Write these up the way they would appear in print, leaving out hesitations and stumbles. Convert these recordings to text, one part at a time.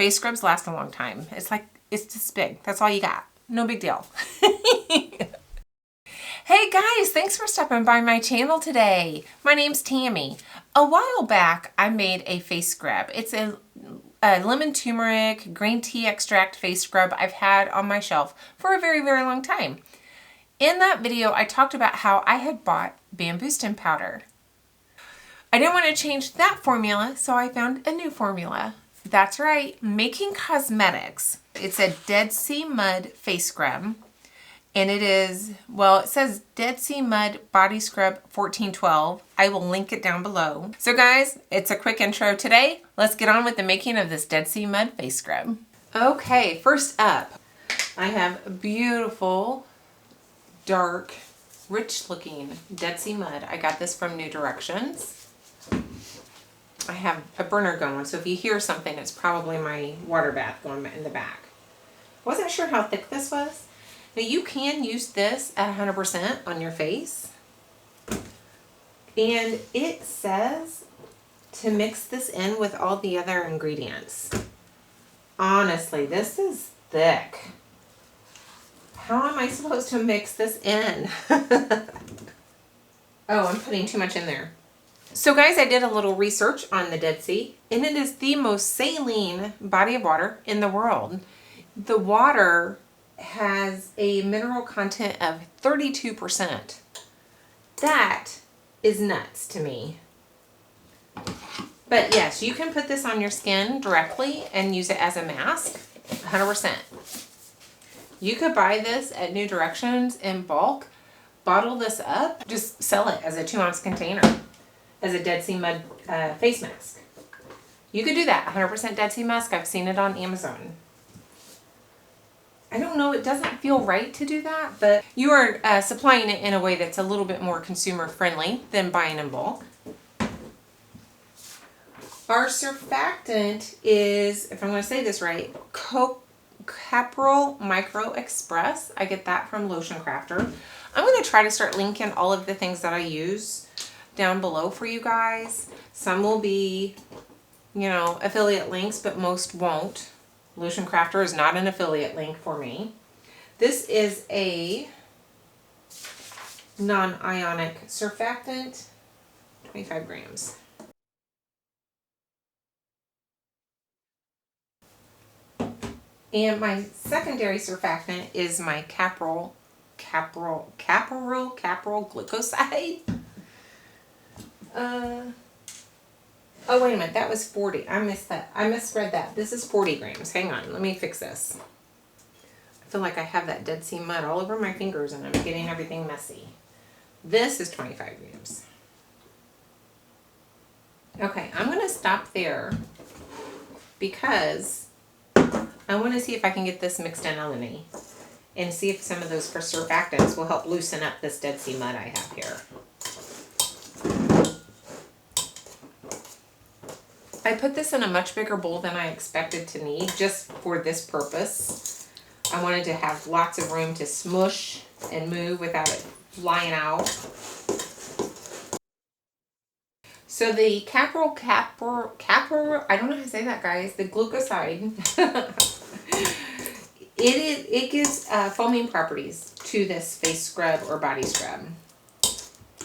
face scrubs last a long time. It's like, it's just big. That's all you got. No big deal. Hey guys, thanks for stopping by my channel today. My name's Tammy. A while back, I made a face scrub. It's a lemon turmeric green tea extract face scrub I've had on my shelf for a very, very long time. In that video, I talked about how I had bought bamboo stem powder. I didn't want to change that formula, so I found a new formula. That's right, Making Cosmetics. It's a Dead Sea Mud face scrub. And it is, well, it says Dead Sea Mud Body Scrub 1412. I will link it down below. So guys, it's a quick intro today. Let's get on with the making of this Dead Sea Mud face scrub. Okay, first up, I have a beautiful, dark, rich looking Dead Sea Mud. I got this from New Directions. I have a burner going, so if you hear something, it's probably my water bath going in the back. Wasn't sure how thick this was. Now you can use this at 100% on your face. And it says to mix this in with all the other ingredients. Honestly, this is thick. How am I supposed to mix this in? Oh, I'm putting too much in there. So guys, I did a little research on the Dead Sea, and it is the most saline body of water in the world. The water has a mineral content of 32%. That is nuts to me. But yes, you can put this on your skin directly and use it as a mask, 100%. You could buy this at New Directions in bulk, bottle this up, just sell it as a 2-ounce container, as a Dead Sea Mud face mask. You could do that, 100% Dead Sea mask. I've seen it on Amazon. I don't know, it doesn't feel right to do that, but you are supplying it in a way that's a little bit more consumer friendly than buying in bulk. Our surfactant is, if I'm going to say this right, Capryl Micro Express. I get that from Lotion Crafter. I'm going to try to start linking all of the things that I use down below for you guys. Some will be, you know, affiliate links, but most won't. Lotion Crafter is not an affiliate link for me. This is a non-ionic surfactant, 25 grams. And my secondary surfactant is my Capryl Glucoside. Oh, wait a minute. That was 40. I missed that. I misread that. This is 40 grams. Hang on. Let me fix this. I feel like I have that Dead Sea Mud all over my fingers and I'm getting everything messy. This is 25 grams. Okay. I'm going to stop there because I want to see if I can get this mixed in underneath and see if some of those surfactants will help loosen up this Dead Sea Mud I have here. I put this in a much bigger bowl than I expected to need just for this purpose. I wanted to have lots of room to smush and move without it flying out. So the Capryl, I don't know how to say that, guys, the Glucoside, it gives foaming properties to this face scrub or body scrub.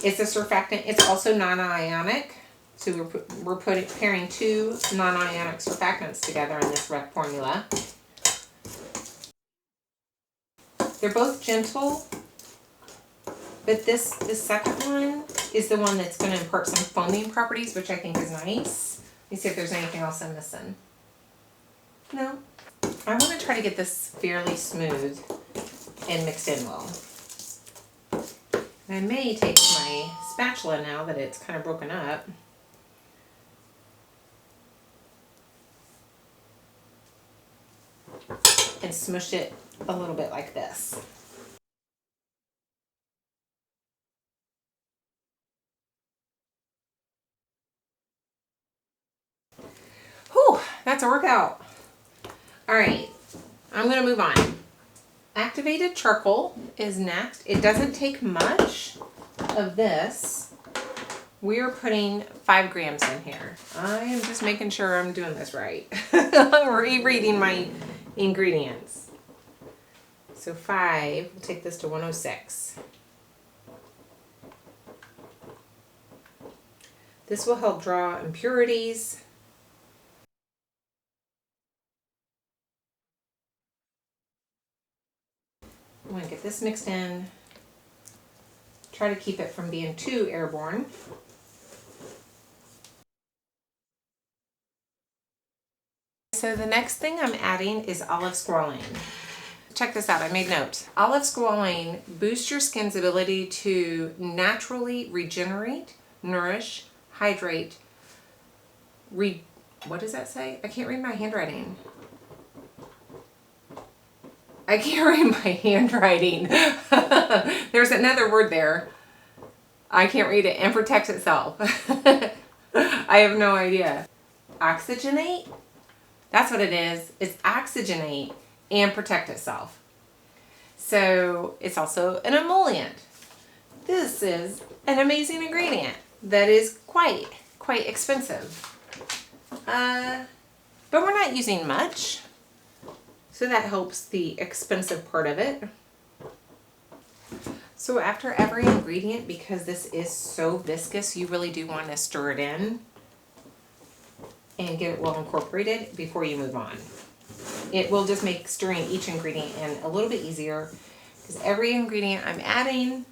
It's a surfactant. It's also non-ionic. So we're pairing 2 non-ionic surfactants together in this formula. They're both gentle, but this second one is the one that's going to impart some foaming properties, which I think is nice. Let me see if there's anything else I'm missing. No. I want to try to get this fairly smooth and mixed in well. I may take my spatula now that it's kind of broken up. And smush it a little bit like this. Whew, that's a workout. All right, I'm going to move on. Activated charcoal is next. It doesn't take much of this We're putting 5 grams in here. I am just making sure I'm doing this right. I'm rereading my ingredients. So 5, we'll take this to 106. This will help draw impurities. I'm going to get this mixed in. Try to keep it from being too airborne. So the next thing I'm adding is olive squalane. Check this out, I made notes. Olive squalane boosts your skin's ability to naturally regenerate, nourish, hydrate, what does that say? I can't read my handwriting. I can't read my handwriting. There's another word there. I can't read it. And protects itself. I have no idea. Oxygenate? That's what it is. It's oxygenate and protect itself. So it's also an emollient. This is an amazing ingredient that is quite expensive. But we're not using much. So that helps the expensive part of it. So after every ingredient, because this is so viscous, you really do want to stir it in and get it well incorporated before you move on. It will just make stirring each ingredient in a little bit easier because every ingredient I'm adding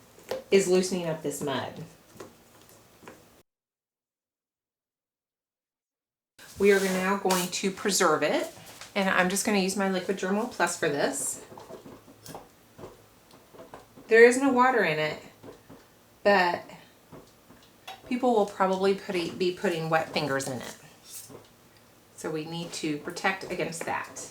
is loosening up this mud. We are now going to preserve it, and I'm just going to use my liquid Germall Plus for this. There is no water in it, but people will probably be putting wet fingers in it. So we need to protect against that.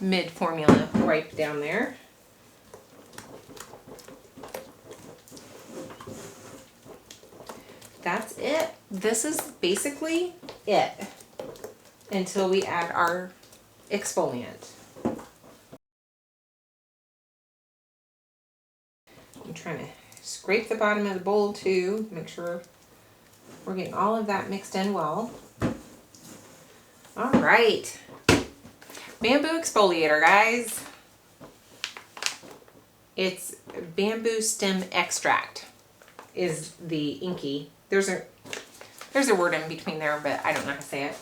Mid formula wipe down there. That's it. This is basically it until we add our exfoliant. I'm trying to scrape the bottom of the bowl too, make sure we're getting all of that mixed in well. All right. Bamboo exfoliator, guys. It's bamboo stem extract is the inky. There's a word in between there, but I don't know how to say it.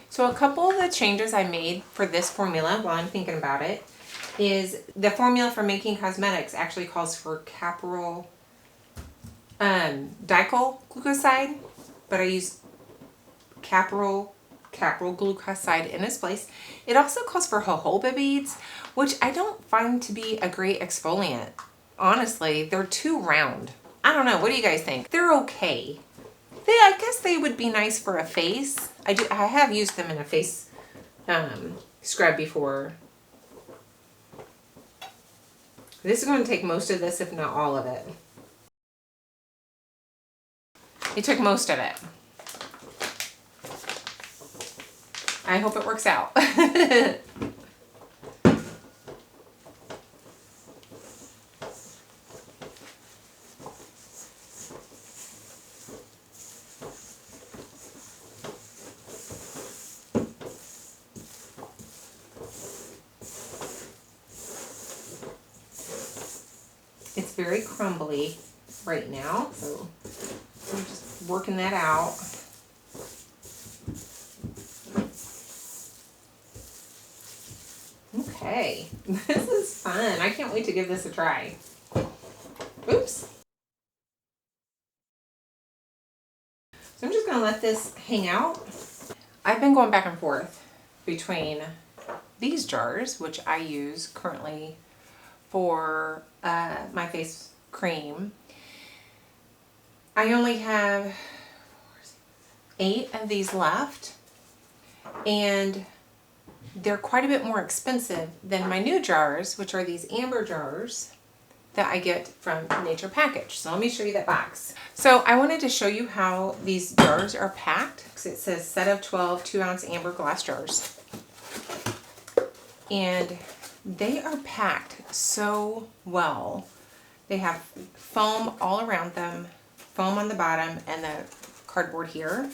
So a couple of the changes I made for this formula while I'm thinking about it is the formula for making cosmetics actually calls for Capryl Dicol Glucoside, but I use Capryl Glucoside in its place. It also calls for jojoba beads, which I don't find to be a great exfoliant. Honestly, they're too round. I don't know. What do you guys think? They're okay. I guess they would be nice for a face. I have used them in a face scrub before. This is going to take most of this, if not all of it. It took most of it. I hope it works out. It's very crumbly right now, so I'm just working that out. Okay, this is fun. I can't wait to give this a try. Oops. So I'm just going to let this hang out. I've been going back and forth between these jars, which I use currently for my face cream. I only have 8 of these left, and they're quite a bit more expensive than my new jars, which are these amber jars that I get from Nature Package. So let me show you that box. So I wanted to show you how these jars are packed, because it says set of 12 2-ounce amber glass jars. And they are packed so well. They have foam all around them, foam on the bottom, and the cardboard here.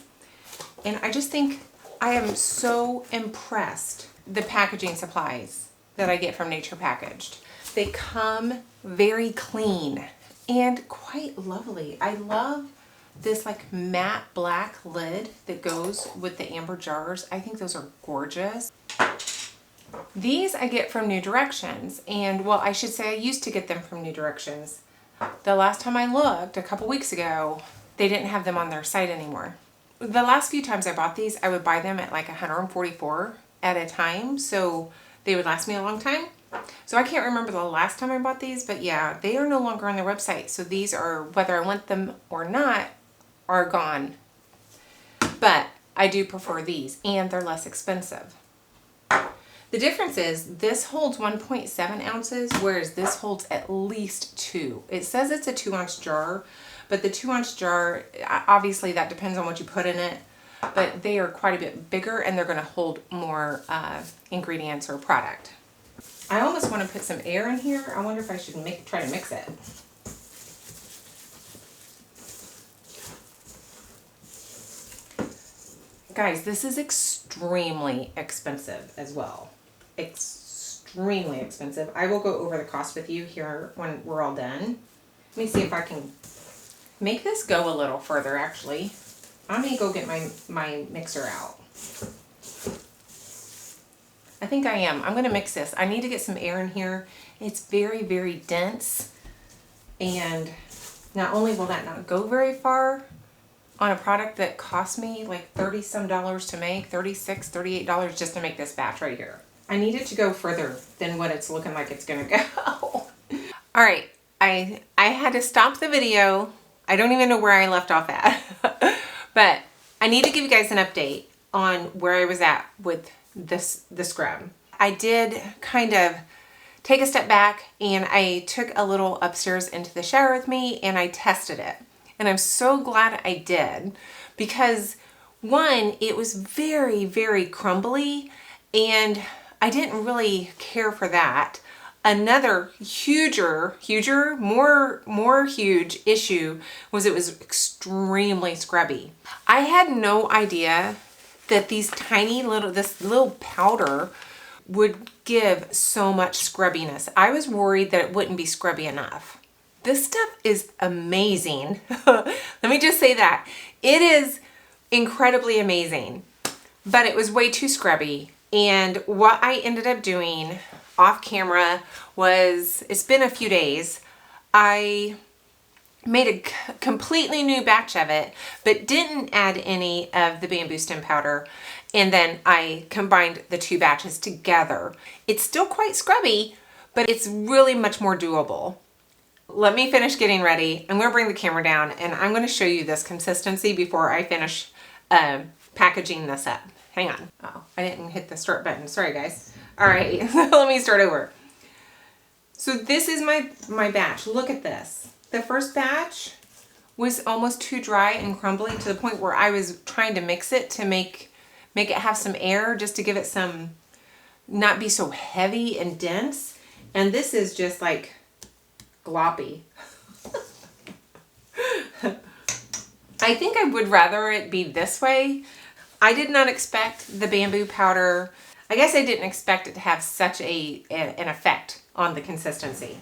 And I just think I am so impressed the packaging supplies that I get from Nature Packaged. They come very clean and quite lovely. I love this like matte black lid that goes with the amber jars. I think those are gorgeous. These I get from New Directions, and well, I should say I used to get them from New Directions. The last time I looked, a couple weeks ago, they didn't have them on their site anymore. The last few times I bought these, I would buy them at like 144 at a time, so they would last me a long time. So I can't remember the last time I bought these, but yeah, they are no longer on their website. So these are, whether I want them or not, are gone. But I do prefer these, and they're less expensive. The difference is this holds 1.7 ounces, whereas this holds at least 2. It says it's a 2-ounce jar, but the 2-ounce jar, obviously that depends on what you put in it, but they are quite a bit bigger and they're going to hold more ingredients or product. I almost want to put some air in here. I wonder if I should try to mix it. Guys, this is extremely expensive as well. Extremely expensive. I will go over the cost with you here when we're all done. Let me see if I can make this go a little further, actually. I'm going to go get my mixer out. I think I am. I'm going to mix this. I need to get some air in here. It's very, very dense. And not only will that not go very far on a product that cost me like $30-some to make, $36, $38 just to make this batch right here. I need it to go further than what it's looking like it's going to go. All right. I had to stop the video. I don't even know where I left off at. But I need to give you guys an update on where I was at with the scrub. I did kind of take a step back and I took a little upstairs into the shower with me and I tested it. And I'm so glad I did, because one, it was very, very crumbly and I didn't really care for that. Another more huge issue was it was extremely scrubby. I had no idea that this little powder would give so much scrubbiness. I was worried that it wouldn't be scrubby enough. This stuff is amazing. Let me just say that. It is incredibly amazing, but it was way too scrubby. And what I ended up doing off camera was, it's been a few days, I made a completely new batch of it, but didn't add any of the bamboo stem powder. And then I combined the two batches together. It's still quite scrubby, but it's really much more doable. Let me finish getting ready. I'm going to bring the camera down and I'm going to show you this consistency before I finish packaging this up. Hang on. Oh, I didn't hit the start button. Sorry, guys. All right, let me start over. So this is my batch. Look at this. The first batch was almost too dry and crumbly to the point where I was trying to mix it to make it have some air, just to give it some, not be so heavy and dense. And this is just like gloppy. I think I would rather it be this way. I did not expect the bamboo powder. I guess I didn't expect it to have such an effect on the consistency.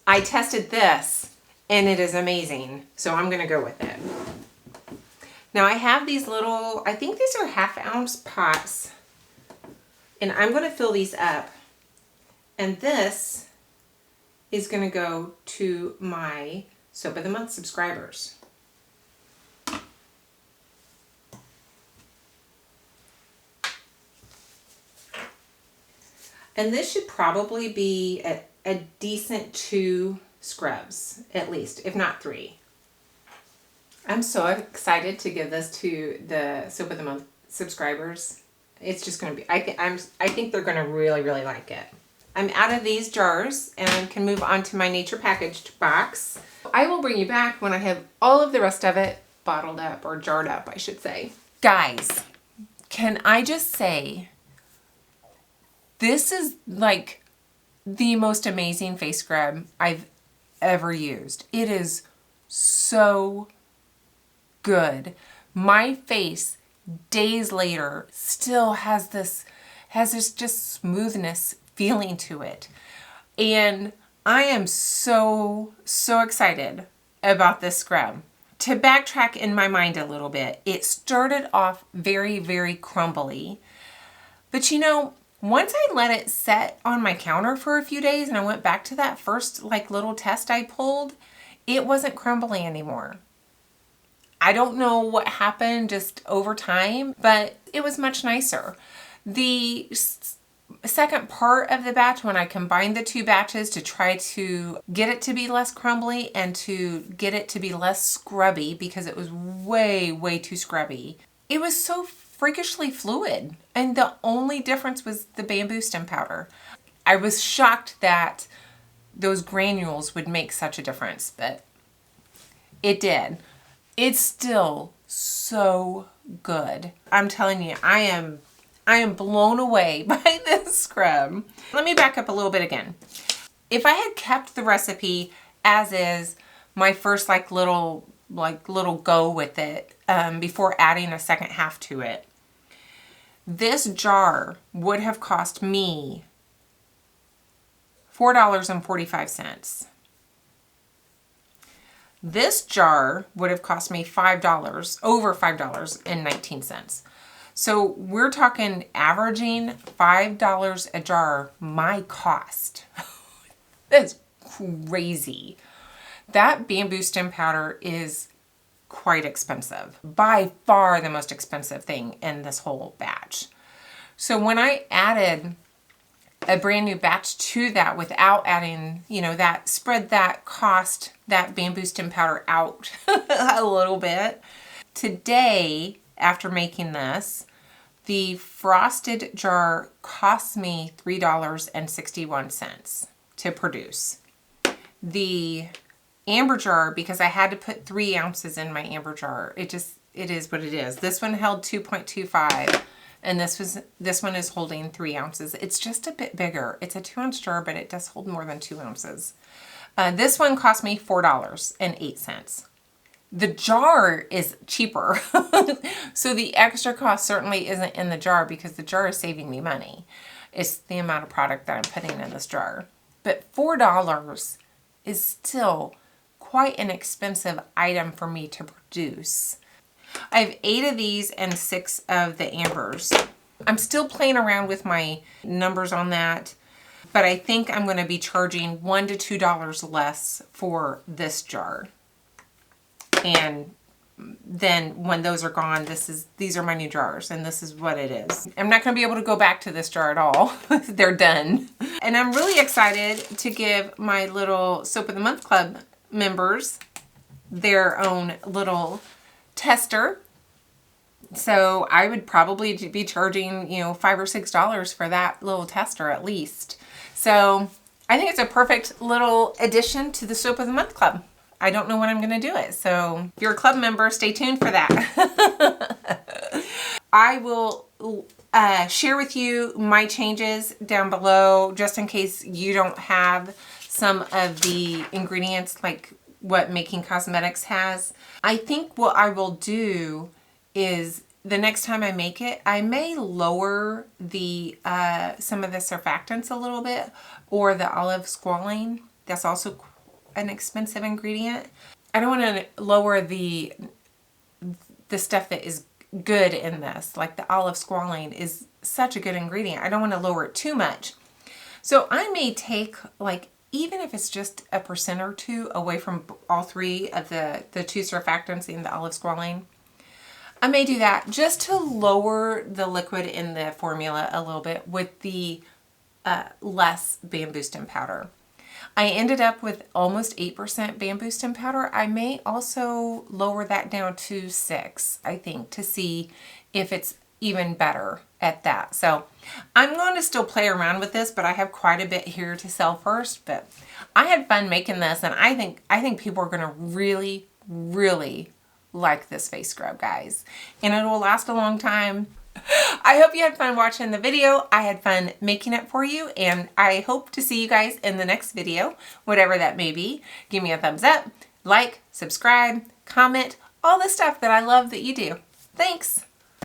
I tested this and it is amazing. So I'm going to go with it. Now I have these little, I think these are 1/2 ounce pots, and I'm going to fill these up. And this is going to go to my Soap of the Month subscribers. And this should probably be a decent 2 scrubs, at least, if not 3. I'm so excited to give this to the Soap of the Month subscribers. It's just going to be, I think they're going to really, really like it. I'm out of these jars and can move on to my nature packaged box. I will bring you back when I have all of the rest of it bottled up, or jarred up, I should say. Guys, can I just say, this is like the most amazing face scrub I've ever used. It is so good. My face days later still has this just smoothness feeling to it. And I am so excited about this scrub. To backtrack in my mind a little bit, it started off very, very crumbly. But you know, once I let it set on my counter for a few days and I went back to that first like little test I pulled, it wasn't crumbly anymore. I don't know what happened just over time, but it was much nicer. The second part of the batch, when I combined the two batches to try to get it to be less crumbly and to get it to be less scrubby, because it was way too scrubby, it was so freakishly fluid. And the only difference was the bamboo stem powder. I was shocked that those granules would make such a difference, but it did. It's still so good. I'm telling you, I am blown away by this scrub. Let me back up a little bit again. If I had kept the recipe as is, my first little go with it, before adding a second half to it, this jar would have cost me $4.45. This jar would have cost me $5, over $5.19. So we're talking averaging $5 a jar, my cost. That's crazy. That bamboo stem powder is quite expensive. By far the most expensive thing in this whole batch. So when I added a brand new batch to that without adding, you know, that spread that cost, that bamboo stem powder out a little bit. Today, after making this, the frosted jar cost me $3.61 to produce. The amber jar, because I had to put 3 ounces in my amber jar, it is what it is. This one held 2.25. And this one is holding 3 ounces. It's just a bit bigger. It's a 2-ounce jar, but it does hold more than 2 ounces. This one cost me $4.08. The jar is cheaper. So the extra cost certainly isn't in the jar, because the jar is saving me money. It's the amount of product that I'm putting in this jar. But $4 is still quite an expensive item for me to produce. I have 8 of these and 6 of the ambers. I'm still playing around with my numbers on that, but I think I'm going to be charging $1 to $2 less for this jar. And then when those are gone, these are my new jars, and this is what it is. I'm not going to be able to go back to this jar at all. They're done. And I'm really excited to give my little Soap of the Month Club members their own little tester. So I would probably be charging, you know, $5 or $6 for that little tester at least. So I think it's a perfect little addition to the Soap of the Month Club. I don't know when I'm going to do it. So if you're a club member, stay tuned for that. I will share with you my changes down below, just in case you don't have some of the ingredients like what Making Cosmetics has. I think what I will do is, the next time I make it, I may lower the some of the surfactants a little bit, or the olive squalane. That's also an expensive ingredient. I don't want to lower the stuff that is good in this. Like the olive squalane is such a good ingredient. I don't want to lower it too much. So I may take, like, even if it's just a % or 2 away from all 3 of the 2 surfactants and the olive squalane, I may do that just to lower the liquid in the formula a little bit with the less bamboo stem powder. I ended up with almost 8% bamboo stem powder. I may also lower that down to 6, I think, to see if it's even better at that. So I'm going to still play around with this, but I have quite a bit here to sell first. But I had fun making this, and I think people are going to really, really like this face scrub, guys. And it will last a long time. I hope you had fun watching the video. I had fun making it for you, and I hope to see you guys in the next video, whatever that may be. Give me a thumbs up, like, subscribe, comment, all the stuff that I love that you do. Thanks.